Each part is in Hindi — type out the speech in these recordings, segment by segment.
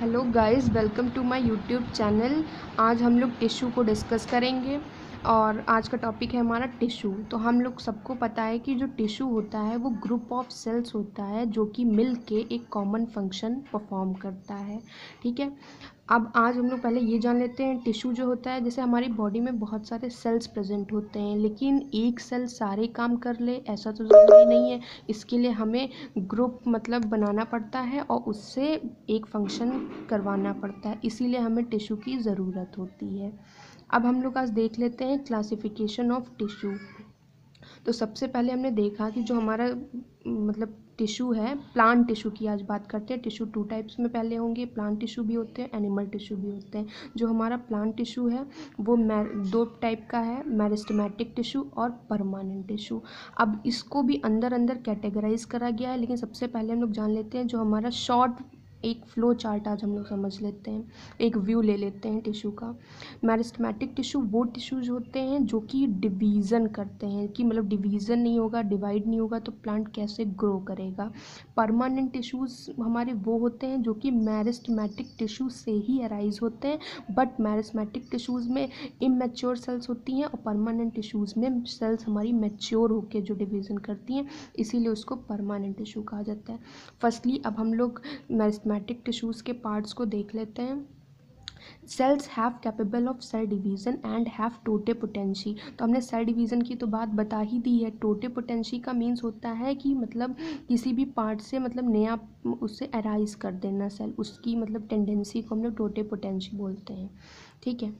Hello guys, welcome to my YouTube channel. आज हम लोग टिश्यू को डिस्कस करेंगे और आज का टॉपिक है हमारा टिश्यू। तो हम लोग सबको पता है कि जो टिश्यू होता है वो ग्रुप ऑफ सेल्स होता है जो कि मिल के एक कॉमन फंक्शन परफॉर्म करता है। ठीक है, अब आज हम लोग पहले ये जान लेते हैं टिश्यू जो होता है, जैसे हमारी बॉडी में बहुत सारे सेल्स प्रेजेंट होते हैं, लेकिन एक सेल सारे काम कर ले ऐसा तो ज़रूरी नहीं है। इसके लिए हमें ग्रुप मतलब बनाना पड़ता है और उससे एक फंक्शन करवाना पड़ता है, इसीलिए हमें टिश्यू की ज़रूरत होती है। अब हम लोग आज देख लेते हैं क्लासिफिकेशन ऑफ टिश्यू। तो सबसे पहले हमने देखा कि जो हमारा मतलब टिश्यू है, प्लांट टिश्यू की आज बात करते हैं। टिश्यू टू टाइप्स में पहले होंगे, प्लांट टिश्यू भी होते हैं, एनिमल टिश्यू भी होते हैं। जो हमारा प्लांट टिश्यू है वो दो टाइप का है, मेरिस्टेमेटिक टिश्यू और परमानेंट टिश्यू। अब इसको भी अंदर अंदर कैटेगराइज करा गया है, लेकिन सबसे पहले हम लोग जान लेते हैं जो हमारा शॉर्ट एक फ्लो चार्ट आज हम लोग समझ लेते हैं, एक व्यू ले लेते हैं टिश्यू का। मेरिस्टेमेटिक टिश्यू वो टिश्यूज होते हैं जो कि डिवीज़न करते हैं, कि मतलब डिवीज़न नहीं होगा, डिवाइड नहीं होगा तो प्लांट कैसे ग्रो करेगा। परमानेंट टिश्यूज़ हमारे वो होते हैं जो कि मेरिस्टेमेटिक टिश्यू से ही अराइज होते हैं, बट मेरिस्टेमेटिक टिश्यूज़ में इमेच्योर सेल्स होती हैं और परमानेंट टिश्यूज़ में सेल्स हमारी मैच्योर होकर जो डिवीज़न करती हैं, इसीलिए उसको परमानेंट टिश्यू कहा जाता है। फर्स्टली अब हम लोग मेरिस्टेमेटिक टिश्यूज़ के पार्ट्स को देख लेते हैं। Cells have capable of cell division and have totipotency. तो हमने सेल डिवीज़न की तो बात बता ही दी है। टोटेपोटेंसी का मीन्स होता है कि मतलब किसी भी पार्ट से मतलब नया उससे अराइज कर देना सेल, उसकी मतलब टेंडेंसी को हम लोग टोटेपोटेंसी बोलते हैं। ठीक है,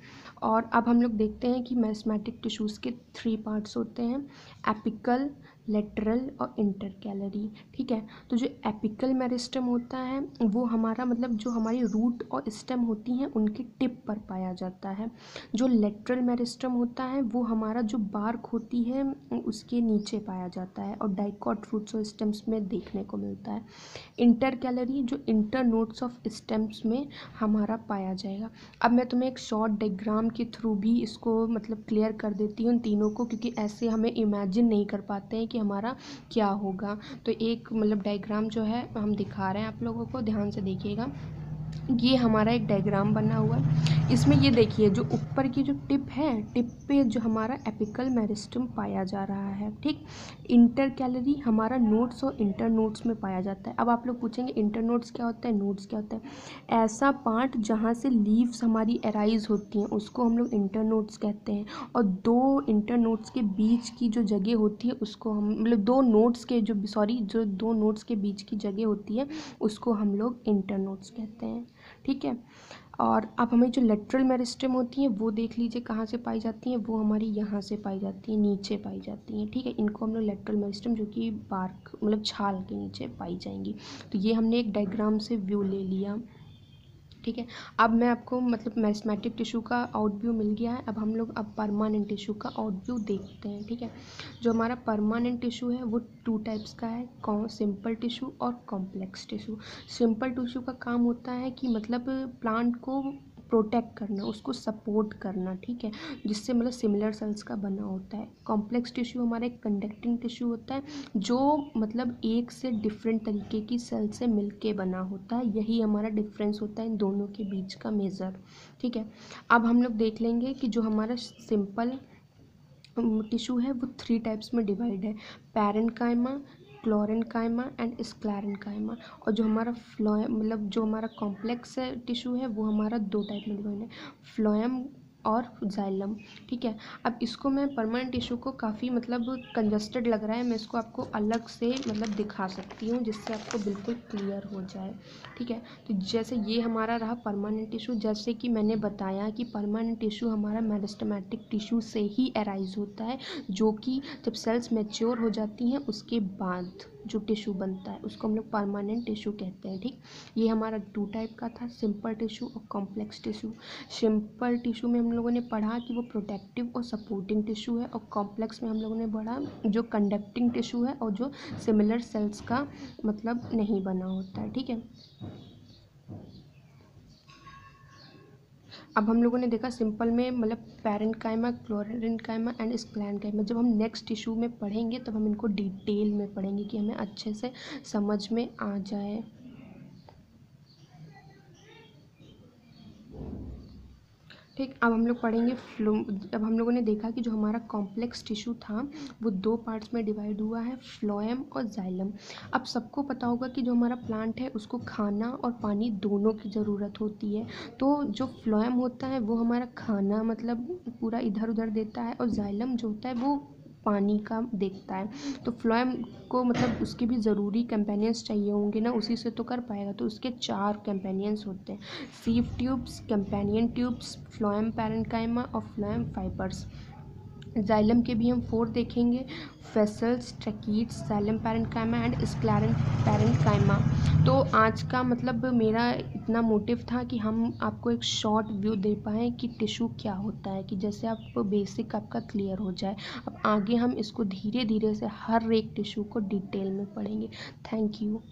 और अब हम लोग देखते हैं कि मेरिस्टेमेटिक टिश्यूज़ के 3 पार्ट्स होते हैं, एपिकल, लेटरल और इंटरकैलरी। ठीक है, तो जो एपिकल मेरिस्टम होता है वो हमारा मतलब जो हमारी रूट और स्टेम होती हैं उनके टिप पर पाया जाता है। जो लेटरल मेरिस्टम होता है वो हमारा जो बार्क होती है उसके नीचे पाया जाता है और डाइकॉट रूट्स और स्टेम्स में देखने को मिलता है। इंटरकैलरी जो इंटर नोड्स ऑफ स्टेम्स में हमारा पाया जाएगा। अब मैं तुम्हें एक शॉर्ट डायग्राम के थ्रू भी इसको मतलब क्लियर कर देती हूँ तीनों को, क्योंकि ऐसे हमें इमेजिन नहीं कर पाते हैं कि हमारा क्या होगा। तो एक मतलब डायग्राम जो है हम दिखा रहे हैं आप लोगों को, ध्यान से देखिएगा। ये हमारा एक डायग्राम बना हुआ है, इसमें ये देखिए जो ऊपर की जो टिप है, टिप पे जो हमारा एपिकल मेरिस्टम पाया जा रहा है। ठीक, इंटरकैलरी हमारा नोड्स और इंटर नोड्स में पाया जाता है। अब आप लोग पूछेंगे इंटर नोड्स क्या होता है, नोड्स क्या होता है। ऐसा पार्ट जहाँ से लीव्स हमारी अराइज होती हैं उसको हम लोग इंटर नोड्स कहते हैं, और दो इंटर नोड्स के बीच की जो जगह होती है उसको हम मतलब दो नोड्स के जो दो नोड्स के बीच की जगह होती है उसको हम लोग इंटर नोड्स कहते हैं। ठीक है, और अब हमें जो लेटरल मेरिस्टम होती हैं वो देख लीजिए कहाँ से पाई जाती हैं, वो हमारी यहाँ से पाई जाती हैं, नीचे पाई जाती हैं। ठीक है, इनको हम लोग लेटरल मेरिस्टम जो कि बार्क मतलब छाल के नीचे पाई जाएंगी। तो ये हमने एक डायग्राम से व्यू ले लिया। ठीक है, अब मैं आपको मतलब मेरिस्टेमेटिक टिश्यू का आउटव्यू मिल गया है। अब हम लोग अब परमानेंट टिश्यू का आउटव्यू देखते हैं। ठीक है, जो हमारा परमानेंट टिश्यू है वो 2 टाइप्स का है, सिंपल टिश्यू और कॉम्प्लेक्स टिश्यू। सिंपल टिश्यू का काम होता है कि मतलब प्लांट को प्रोटेक्ट करना, उसको सपोर्ट करना। ठीक है, जिससे मतलब सिमिलर सेल्स का बना होता है। कॉम्प्लेक्स टिश्यू हमारा एक कंडक्टिंग टिश्यू होता है जो मतलब एक से डिफरेंट तरीके की सेल से मिलके बना होता है। यही हमारा डिफरेंस होता है इन दोनों के बीच का मेजर। ठीक है, अब हम लोग देख लेंगे कि जो हमारा सिंपल टिश्यू है वो 3 टाइप्स में डिवाइड है, पैरेन्काइमा, क्लोरेन्काइमा एंड स्क्लेरेन्काइमा। और जो हमारा मतलब जो हमारा कॉम्प्लेक्स टिश्यू है वो हमारा 2 टाइप में डिवाइड है, फ्लोएम और जाइलम। ठीक है, अब इसको मैं परमानेंट टिश्यू को काफ़ी मतलब कंजस्टेड लग रहा है, मैं इसको आपको अलग से मतलब दिखा सकती हूँ जिससे आपको बिल्कुल क्लियर हो जाए। ठीक है, तो जैसे ये हमारा रहा परमानेंट टिश्यू, जैसे कि मैंने बताया कि परमानेंट टिश्यू हमारा मेरिस्टेमेटिक टिश्यू से ही अराइज होता है, जो कि जब सेल्स मैच्योर हो जाती हैं उसके बाद जो टिश्यू बनता है उसको हम लोग परमानेंट टिश्यू कहते हैं। ठीक, ये हमारा 2 टाइप का था, सिंपल टिश्यू और कॉम्प्लेक्स टिश्यू। सिंपल टिश्यू में हम लोगों ने पढ़ा कि वो प्रोटेक्टिव और सपोर्टिंग टिश्यू है, और कॉम्प्लेक्स में हम लोगों ने पढ़ा जो कंडक्टिंग टिश्यू है और जो सिमिलर सेल्स का मतलब नहीं बना होता है। ठीक है, अब हम लोगों ने देखा सिंपल में मतलब पैरेन्काइमा, क्लोरेन्काइमा एंड स्क्लेरेन्काइमा। जब हम नेक्स्ट टिश्यू में पढ़ेंगे तब हम इनको डिटेल में पढ़ेंगे कि हमें अच्छे से समझ में आ जाए। ठीक, अब हम लोग पढ़ेंगे फ्लो। अब हम लोगों ने देखा कि जो हमारा कॉम्प्लेक्स टिश्यू था वो 2 पार्ट्स में डिवाइड हुआ है, फ्लोएम और जाइलम। अब सबको पता होगा कि जो हमारा प्लांट है उसको खाना और पानी दोनों की ज़रूरत होती है। तो जो फ्लोएम होता है वो हमारा खाना मतलब पूरा इधर उधर देता है, और जाइलम जो होता है वो पानी का देखता है। तो फ्लोएम को मतलब उसके भी ज़रूरी कंपेनियंस चाहिए होंगे ना, उसी से तो कर पाएगा। तो उसके 4 कंपेनियंस होते हैं, sieve tubes, companion tubes, phloem parenchyma और फ्लोएम फाइबर्स। जाइलम के भी हम 4 देखेंगे, vessels, tracheids, xylem parenchyma and sclerenchyma. तो आज का मतलब मेरा इतना मोटिव था कि हम आपको एक शॉर्ट व्यू दे पाएँ कि टिश्यू क्या होता है, कि जैसे आप बेसिक आपका क्लियर हो जाए। अब आगे हम इसको धीरे धीरे से हर एक टिश्यू को डिटेल में पढ़ेंगे। Thank you.